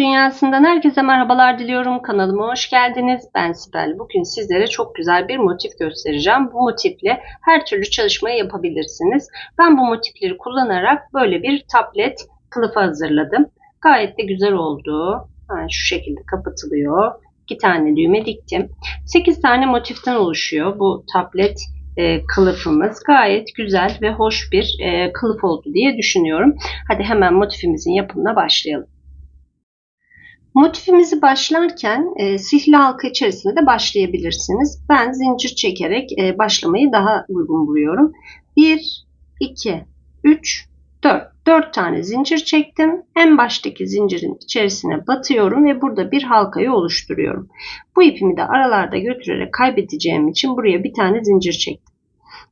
dünyasından herkese merhabalar diliyorum. Kanalıma hoş geldiniz. Ben Sibel. Bugün sizlere çok güzel bir motif göstereceğim. Bu motifle her türlü çalışmayı yapabilirsiniz. Ben bu motifleri kullanarak böyle bir tablet kılıfı hazırladım. Gayet de güzel oldu. Yani şu şekilde kapatılıyor. 2 tane düğme diktim. 8 tane motiften oluşuyor bu tablet kılıfımız. Gayet güzel ve hoş bir kılıf oldu diye düşünüyorum. Hadi hemen motifimizin yapımına başlayalım. Motifimizi başlarken sihirli halka içerisinde de başlayabilirsiniz. Ben zincir çekerek başlamayı daha uygun buluyorum. 1, 2, 3, 4. 4 tane zincir çektim. En baştaki zincirin içerisine batıyorum ve burada bir halkayı oluşturuyorum. Bu ipimi de aralarda götürerek kaybedeceğim için buraya bir tane zincir çektim.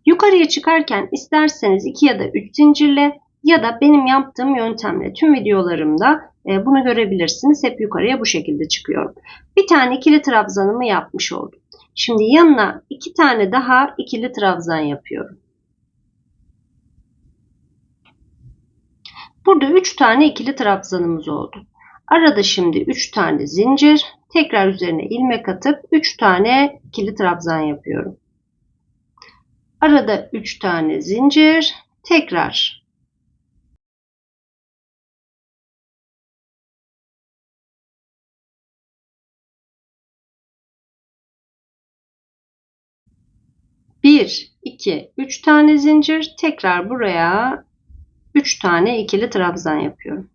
Yukarıya çıkarken isterseniz 2 ya da 3 zincirle ya da benim yaptığım yöntemle tüm videolarımda bunu görebilirsiniz. Hep yukarıya bu şekilde çıkıyorum. Bir tane ikili trabzanımı yapmış oldum. Şimdi yanına 2 tane daha ikili trabzan yapıyorum. Burada 3 tane ikili trabzanımız oldu. Arada şimdi 3 tane zincir, tekrar üzerine ilmek atıp 3 tane ikili trabzan yapıyorum. Arada 3 tane zincir, tekrar. Bir, 2, 3 tane zincir, tekrar buraya 3 tane ikili trabzan yapıyorum.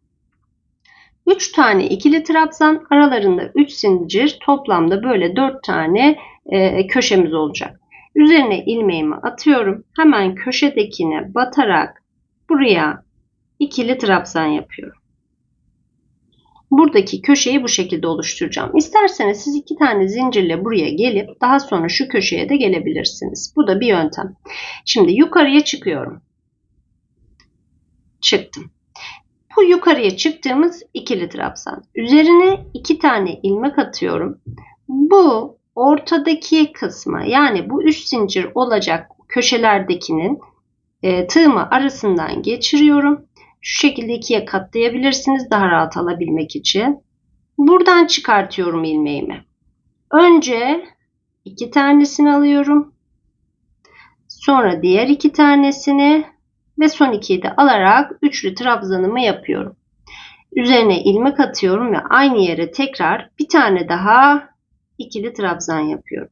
3 tane ikili trabzan, aralarında 3 zincir, toplamda böyle 4 tane köşemiz olacak. Üzerine ilmeğimi atıyorum. Hemen köşedekine batarak buraya ikili trabzan yapıyorum. Buradaki köşeyi bu şekilde oluşturacağım. İsterseniz siz 2 tane zincirle buraya gelip daha sonra şu köşeye de gelebilirsiniz. Bu da bir yöntem. Şimdi yukarıya çıkıyorum. Çıktım. Bu yukarıya çıktığımız ikili trabzan. Üzerine 2 tane ilmek atıyorum. Bu ortadaki kısma, yani bu üst zincir olacak köşelerdekinin tığımı arasından geçiriyorum. Şu şekilde 2'ye katlayabilirsiniz daha rahat alabilmek için. Buradan çıkartıyorum ilmeğimi. Önce 2 tanesini alıyorum. Sonra diğer 2 tanesini ve son 2'yi de alarak üçlü trabzanımı yapıyorum. Üzerine ilmek atıyorum ve aynı yere tekrar bir tane daha ikili trabzan yapıyorum.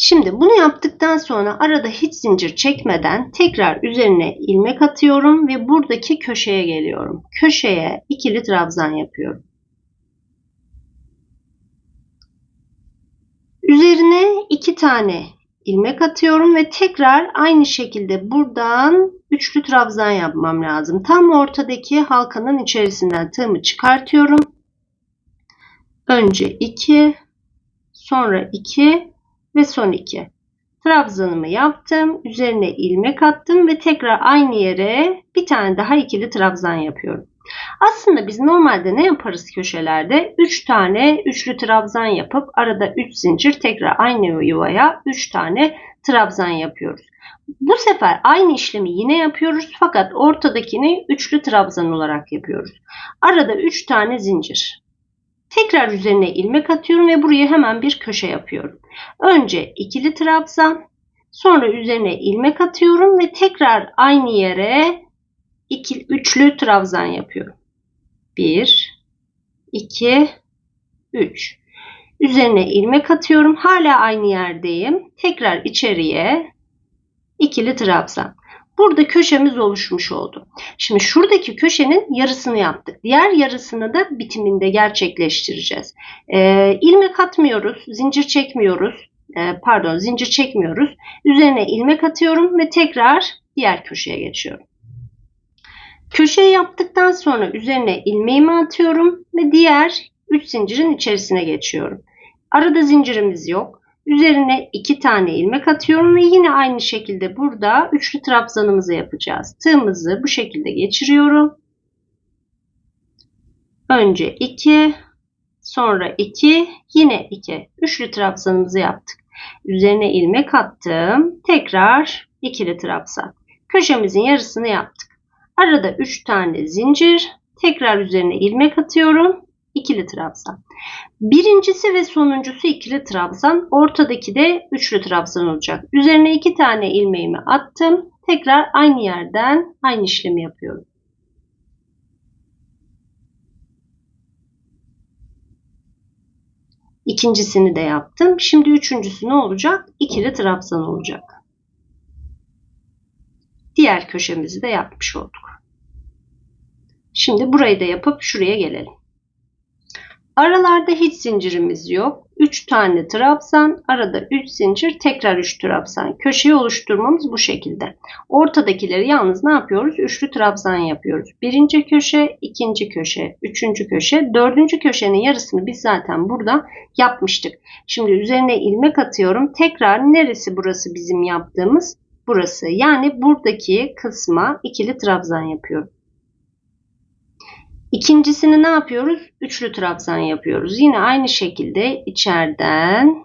Şimdi bunu yaptıktan sonra arada hiç zincir çekmeden tekrar üzerine ilmek atıyorum ve buradaki köşeye geliyorum. Köşeye ikili trabzan yapıyorum. Üzerine 2 tane ilmek atıyorum ve tekrar aynı şekilde buradan üçlü trabzan yapmam lazım. Tam ortadaki halkanın içerisinden tığımı çıkartıyorum. Önce 2, sonra 2 ve son 2. Trabzanımı yaptım. Üzerine ilmek attım ve tekrar aynı yere bir tane daha ikili trabzan yapıyorum. Aslında biz normalde ne yaparız köşelerde? 3 tane üçlü trabzan yapıp arada 3 zincir, tekrar aynı yuvaya 3 tane trabzan yapıyoruz. Bu sefer aynı işlemi yine yapıyoruz fakat ortadakini üçlü trabzan olarak yapıyoruz. Arada 3 tane zincir. Tekrar üzerine ilmek atıyorum ve buraya hemen bir köşe yapıyorum. Önce ikili trabzan, sonra üzerine ilmek atıyorum ve tekrar aynı yere üçlü trabzan yapıyorum. 1, 2, 3. Üzerine ilmek atıyorum. Hala aynı yerdeyim. Tekrar içeriye ikili trabzan. Burada köşemiz oluşmuş oldu. Şimdi şuradaki köşenin yarısını yaptık. Diğer yarısını da bitiminde gerçekleştireceğiz. İlmek atmıyoruz, zincir çekmiyoruz. Zincir çekmiyoruz. Üzerine ilmek atıyorum ve tekrar diğer köşeye geçiyorum. Köşeyi yaptıktan sonra üzerine ilmeğimi atıyorum ve diğer 3 zincirin içerisine geçiyorum. Arada zincirimiz yok. Üzerine 2 tane ilmek atıyorum ve yine aynı şekilde burada üçlü trabzanımızı yapacağız. Tığımızı bu şekilde geçiriyorum. Önce 2, sonra 2, yine 2. Üçlü trabzanımızı yaptık. Üzerine ilmek attım. Tekrar ikili trabzan. Köşemizin yarısını yaptık. Arada 3 tane zincir, Tekrar üzerine ilmek atıyorum. İkili trabzan. Birincisi ve sonuncusu ikili trabzan. Ortadaki de üçlü trabzan olacak. Üzerine 2 tane ilmeğimi attım. Tekrar aynı yerden aynı işlemi yapıyorum. İkincisini de yaptım. Şimdi üçüncüsü ne olacak? İkili trabzan olacak. Diğer köşemizi de yapmış olduk. Şimdi burayı da yapıp şuraya gelelim. Aralarda hiç zincirimiz yok. 3 tane trabzan, arada 3 zincir, tekrar 3 trabzan. Köşeyi oluşturmamız bu şekilde. Ortadakileri yalnız ne yapıyoruz? Üçlü trabzan yapıyoruz. Birinci köşe, ikinci köşe, üçüncü köşe, dördüncü köşenin yarısını biz zaten burada yapmıştık. Şimdi üzerine ilmek atıyorum. Tekrar neresi burası bizim yaptığımız? Burası. Yani buradaki kısma ikili trabzan yapıyorum. İkincisini ne yapıyoruz? Üçlü trabzan yapıyoruz. Yine aynı şekilde içeriden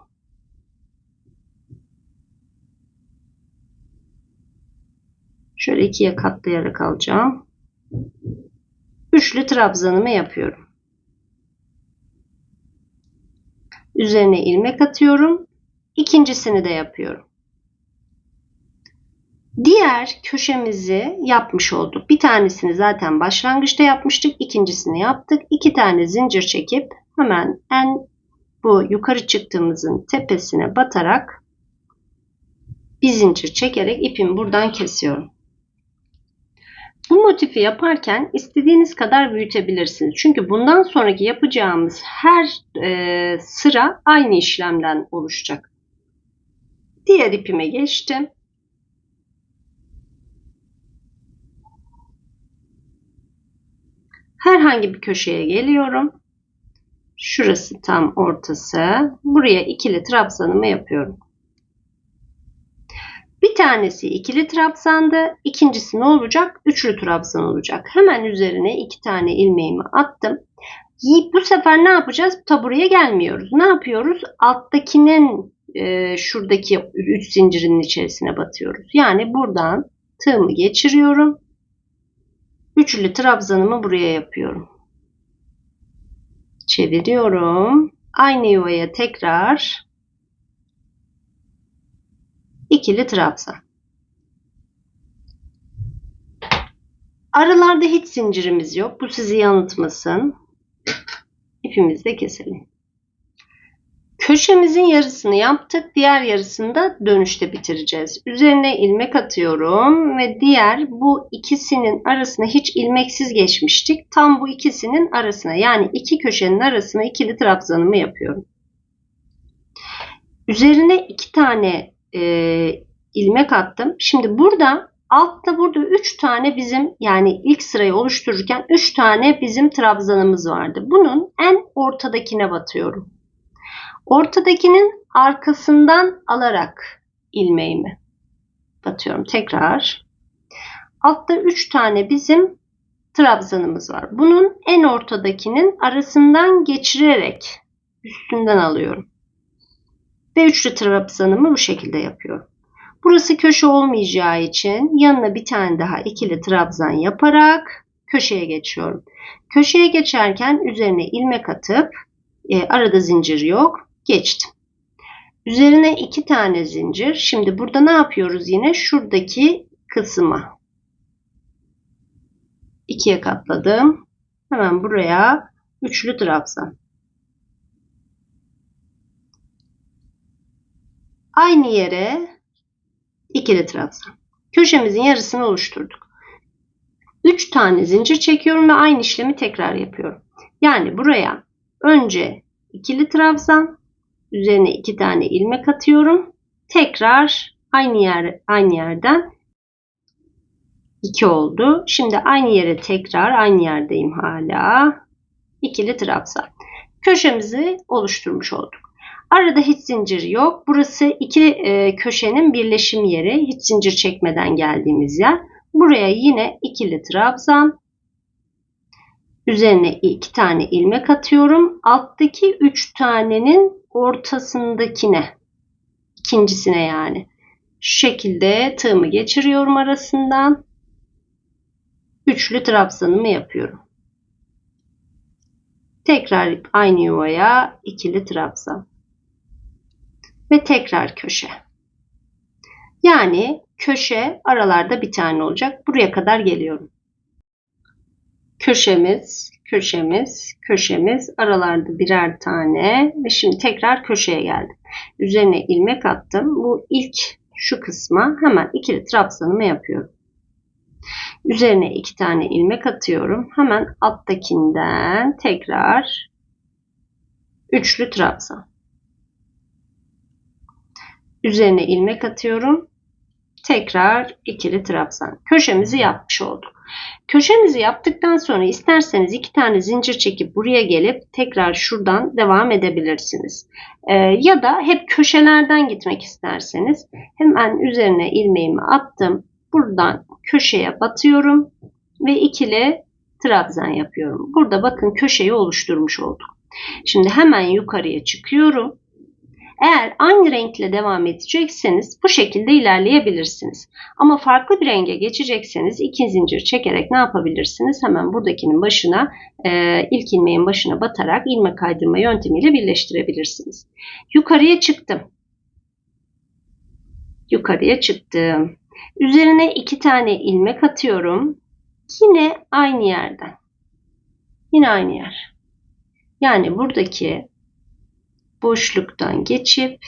şöyle ikiye katlayarak alacağım. Üçlü trabzanımı yapıyorum. Üzerine ilmek atıyorum. İkincisini de yapıyorum. Diğer köşemizi yapmış olduk. Bir tanesini zaten başlangıçta yapmıştık. İkincisini yaptık. 2 tane zincir çekip hemen bu yukarı çıktığımızın tepesine batarak bir zincir çekerek ipimi buradan kesiyorum. Bu motifi yaparken istediğiniz kadar büyütebilirsiniz. Çünkü bundan sonraki yapacağımız her sıra aynı işlemden oluşacak. Diğer ipime geçtim. Herhangi bir köşeye geliyorum. Şurası tam ortası. Buraya ikili trabzanımı yapıyorum. Bir tanesi ikili trabzandı. İkincisi ne olacak? Üçlü trabzan olacak. Hemen üzerine 2 tane ilmeğimi attım. Bu sefer ne yapacağız? Taburaya gelmiyoruz. Ne yapıyoruz? Alttakinin şuradaki 3 zincirinin içerisine batıyoruz. Yani buradan tığımı geçiriyorum. Üçlü trabzanımı buraya yapıyorum. Çeviriyorum. Aynı yuvaya tekrar ikili trabzan. Aralarda hiç zincirimiz yok. Bu sizi yanıltmasın. İpimizi de keselim. Köşemizin yarısını yaptık. Diğer yarısını da dönüşte bitireceğiz. Üzerine ilmek atıyorum ve diğer bu ikisinin arasına hiç ilmeksiz geçmiştik. Tam bu ikisinin arasına, yani iki köşenin arasına ikili trabzanımı yapıyorum. Üzerine 2 tane ilmek attım. Şimdi burada altta 3 tane bizim, yani ilk sırayı oluştururken 3 tane bizim trabzanımız vardı. Bunun en ortadakine batıyorum. Ortadakinin arkasından alarak ilmeğimi batıyorum. Tekrar. Altta 3 tane bizim trabzanımız var. Bunun en ortadakinin arasından geçirerek üstünden alıyorum. Ve üçlü trabzanımı bu şekilde yapıyorum. Burası köşe olmayacağı için yanına bir tane daha ikili trabzan yaparak köşeye geçiyorum. Köşeye geçerken üzerine ilmek atıp arada zincir yok. Geçtim. Üzerine 2 tane zincir. Şimdi burada ne yapıyoruz yine? Şuradaki kısma 2'ye katladım. Hemen buraya üçlü trabzan. Aynı yere ikili trabzan. Köşemizin yarısını oluşturduk. 3 tane zincir çekiyorum ve aynı işlemi tekrar yapıyorum. Yani buraya önce ikili trabzan, üzerine 2 tane ilmek atıyorum. Tekrar aynı yerden 2 oldu. Şimdi aynı yere tekrar aynı yerdeyim hala. İkili trabzan. Köşemizi oluşturmuş olduk. Arada hiç zincir yok. Burası iki köşenin birleşim yeri. Hiç zincir çekmeden geldiğimiz yer. Buraya yine ikili trabzan. Üzerine 2 tane ilmek atıyorum. Alttaki 3 tanenin ortasındakine. İkincisine yani. Şu şekilde tığımı geçiriyorum arasından. Üçlü trabzanımı yapıyorum. Tekrar aynı yuvaya ikili trabzan. Ve tekrar köşe. Yani köşe aralarda bir tane olacak. Buraya kadar geliyorum. Köşemiz, köşemiz, köşemiz, aralarda birer tane ve şimdi tekrar köşeye geldim. Üzerine ilmek attım. Bu ilk şu kısma hemen ikili trabzanımı yapıyorum. Üzerine 2 tane ilmek atıyorum. Hemen alttakinden tekrar üçlü trabzan. Üzerine ilmek atıyorum. Tekrar ikili trabzan. Köşemizi yapmış olduk. Köşemizi yaptıktan sonra isterseniz 2 tane zincir çekip buraya gelip tekrar şuradan devam edebilirsiniz. Ya da hep köşelerden gitmek isterseniz hemen üzerine ilmeğimi attım. Buradan köşeye batıyorum ve ikili trabzan yapıyorum. Burada bakın köşeyi oluşturmuş olduk. Şimdi hemen yukarıya çıkıyorum. Eğer aynı renkle devam edecekseniz bu şekilde ilerleyebilirsiniz. Ama farklı bir renge geçecekseniz 2 zincir çekerek ne yapabilirsiniz? Hemen buradakinin başına ilk ilmeğin başına batarak ilmek kaydırma yöntemiyle birleştirebilirsiniz. Yukarıya çıktım. Yukarıya çıktım. Üzerine 2 tane ilmek atıyorum. Yine aynı yerden. Yine aynı yer. Yani buradaki boşluktan geçip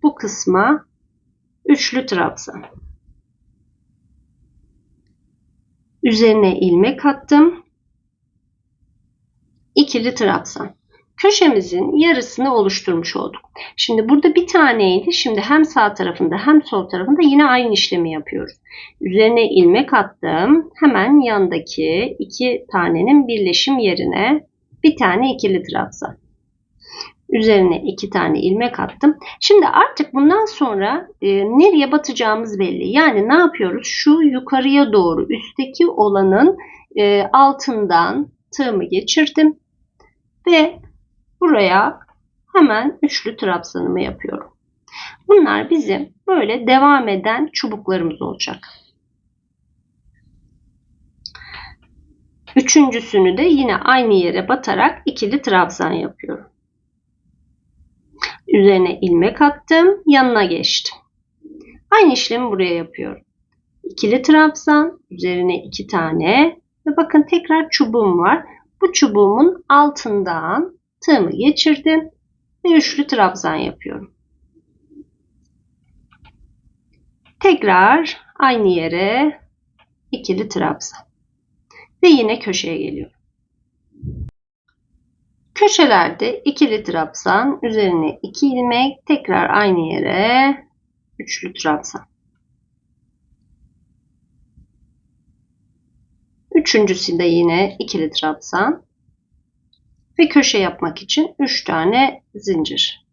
bu kısma üçlü trabzan. Üzerine ilmek attım. İkili trabzan. Köşemizin yarısını oluşturmuş olduk. Şimdi burada bir taneydi. Şimdi hem sağ tarafında hem sol tarafında yine aynı işlemi yapıyoruz. Üzerine ilmek attım. Hemen yandaki 2 tanenin birleşim yerine bir tane ikili trabzan. Üzerine 2 tane ilmek attım. Şimdi artık bundan sonra nereye batacağımız belli. Yani ne yapıyoruz? Şu yukarıya doğru üstteki olanın altından tığımı geçirdim. Ve buraya hemen üçlü trabzanımı yapıyorum. Bunlar bizim böyle devam eden çubuklarımız olacak. Üçüncüsünü de yine aynı yere batarak ikili trabzan yapıyorum. Üzerine ilmek attım, yanına geçtim. Aynı işlemi buraya yapıyorum. İkili trabzan, üzerine 2 tane ve bakın tekrar çubuğum var. Bu çubuğumun altından tığımı geçirdim ve üçlü trabzan yapıyorum. Tekrar aynı yere ikili trabzan ve yine köşeye geliyorum. Köşelerde ikili trabzan, üzerine 2 ilmek, tekrar aynı yere üçlü trabzan. Üçüncüsü de yine ikili trabzan ve köşe yapmak için 3 tane zincir.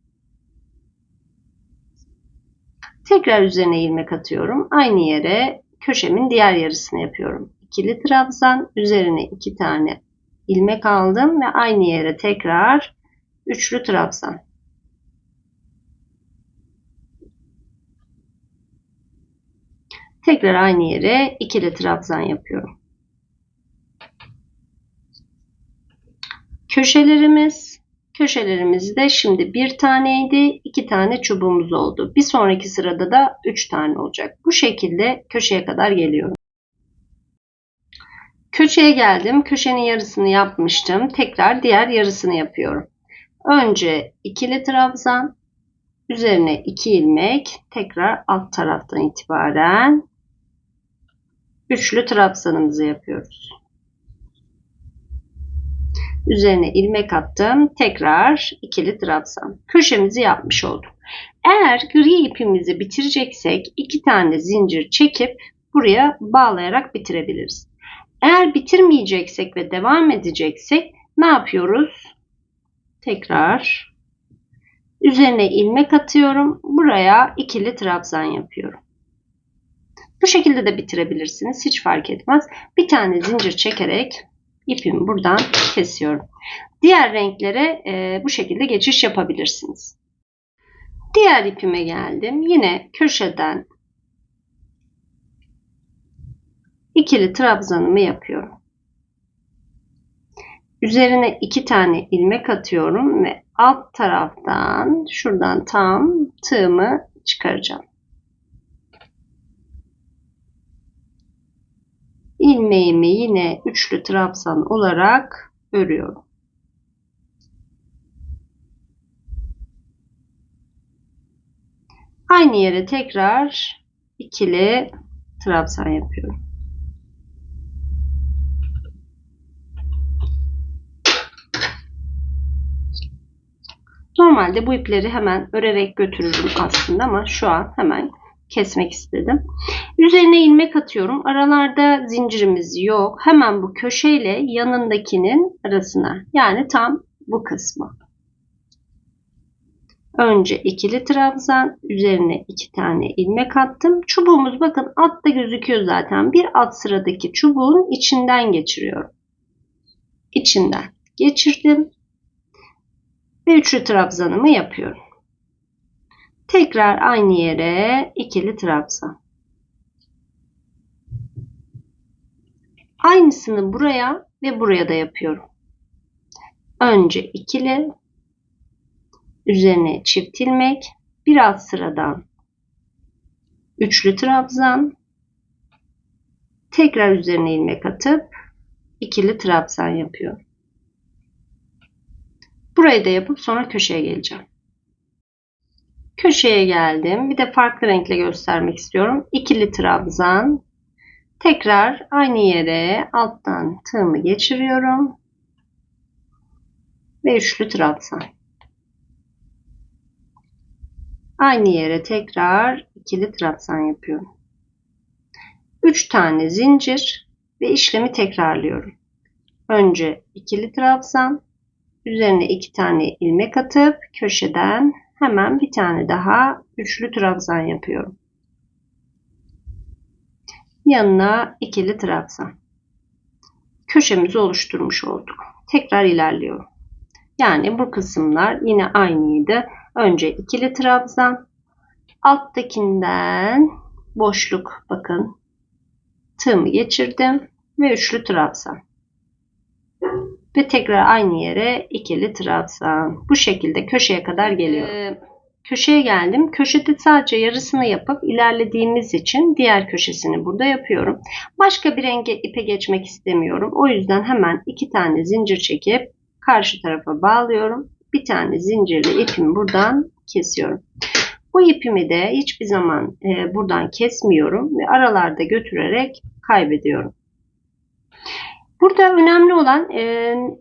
Tekrar üzerine ilmek atıyorum. Aynı yere köşemin diğer yarısını yapıyorum. İkili trabzan, üzerine 2 tane ilmek aldım ve aynı yere tekrar üçlü trabzan. Tekrar aynı yere ikili trabzan yapıyorum. Köşelerimizde şimdi bir taneydi, 2 tane çubuğumuz oldu. Bir sonraki sırada da 3 tane olacak. Bu şekilde köşeye kadar geliyorum. Köşeye geldim. Köşenin yarısını yapmıştım. Tekrar diğer yarısını yapıyorum. Önce ikili trabzan, üzerine 2 ilmek, tekrar alt taraftan itibaren üçlü trabzanımızı yapıyoruz. Üzerine ilmek attım. Tekrar ikili trabzan. Köşemizi yapmış olduk. Eğer gri ipimizi bitireceksek 2 tane zincir çekip buraya bağlayarak bitirebiliriz. Eğer bitirmeyeceksek ve devam edeceksek ne yapıyoruz? Tekrar üzerine ilmek atıyorum. Buraya ikili trabzan yapıyorum. Bu şekilde de bitirebilirsiniz. Hiç fark etmez. Bir tane zincir çekerek ipimi buradan kesiyorum. Diğer renklere bu şekilde geçiş yapabilirsiniz. Diğer ipime geldim. Yine köşeden ikili trabzanımı yapıyorum. Üzerine 2 tane ilmek atıyorum ve alt taraftan şuradan tam tığımı çıkaracağım. İlmeğimi yine üçlü trabzan olarak örüyorum. Aynı yere tekrar ikili trabzan yapıyorum. Normalde bu ipleri hemen örerek götürürüm aslında ama şu an hemen kesmek istedim. Üzerine ilmek atıyorum. Aralarda zincirimiz yok. Hemen bu köşeyle yanındakinin arasına, yani tam bu kısmı. Önce ikili trabzan, üzerine 2 tane ilmek attım. Çubuğumuz bakın altta gözüküyor zaten. Bir alt sıradaki çubuğun içinden geçiriyorum. İçinden geçirdim ve üçlü trabzanımı yapıyorum. Tekrar aynı yere ikili trabzan. Aynısını buraya ve buraya da yapıyorum. Önce ikili, üzerine çift ilmek, bir alt sıradan üçlü trabzan, tekrar üzerine ilmek atıp ikili trabzan yapıyorum. Burayı da yapıp sonra köşeye geleceğim. Köşeye geldim. Bir de farklı renkle göstermek istiyorum. İkili trabzan. Tekrar aynı yere alttan tığımı geçiriyorum. Ve üçlü trabzan. Aynı yere tekrar ikili trabzan yapıyorum. 3 tane zincir ve işlemi tekrarlıyorum. Önce ikili trabzan, üzerine 2 tane ilmek atıp köşeden hemen bir tane daha üçlü trabzan yapıyorum. Yanına ikili trabzan. Köşemizi oluşturmuş olduk. Tekrar ilerliyorum. Yani bu kısımlar yine aynıydı. Önce ikili trabzan, alttakinden boşluk, bakın tığımı geçirdim ve üçlü trabzan. Ve tekrar aynı yere ikili trabzan. Bu şekilde köşeye kadar geliyorum. Köşeye geldim. Köşede sadece yarısını yapıp ilerlediğimiz için diğer köşesini burada yapıyorum. Başka bir renge ipe geçmek istemiyorum. O yüzden hemen 2 tane zincir çekip karşı tarafa bağlıyorum. Bir tane zincirle ipimi buradan kesiyorum. Bu ipimi de hiçbir zaman buradan kesmiyorum ve aralarda götürerek kaybediyorum. Burada önemli olan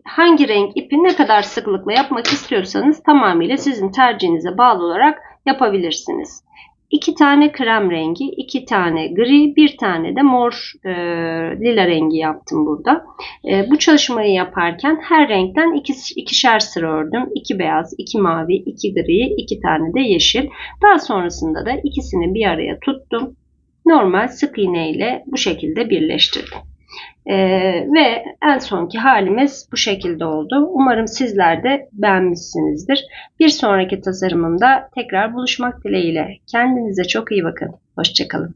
hangi renk ipi ne kadar sıklıkla yapmak istiyorsanız tamamıyla sizin tercihinize bağlı olarak yapabilirsiniz. 2 tane krem rengi, 2 tane gri, 1 tane de mor lila rengi yaptım burada. Bu çalışmayı yaparken her renkten ikişer sıra ördüm. 2 beyaz, 2 mavi, 2 gri, 2 tane de yeşil. Daha sonrasında da ikisini bir araya tuttum. Normal sık iğne ile bu şekilde birleştirdim. Ve en sonki halimiz bu şekilde oldu. Umarım sizler de beğenmişsinizdir. Bir sonraki tasarımımda tekrar buluşmak dileğiyle. Kendinize çok iyi bakın. Hoşça kalın.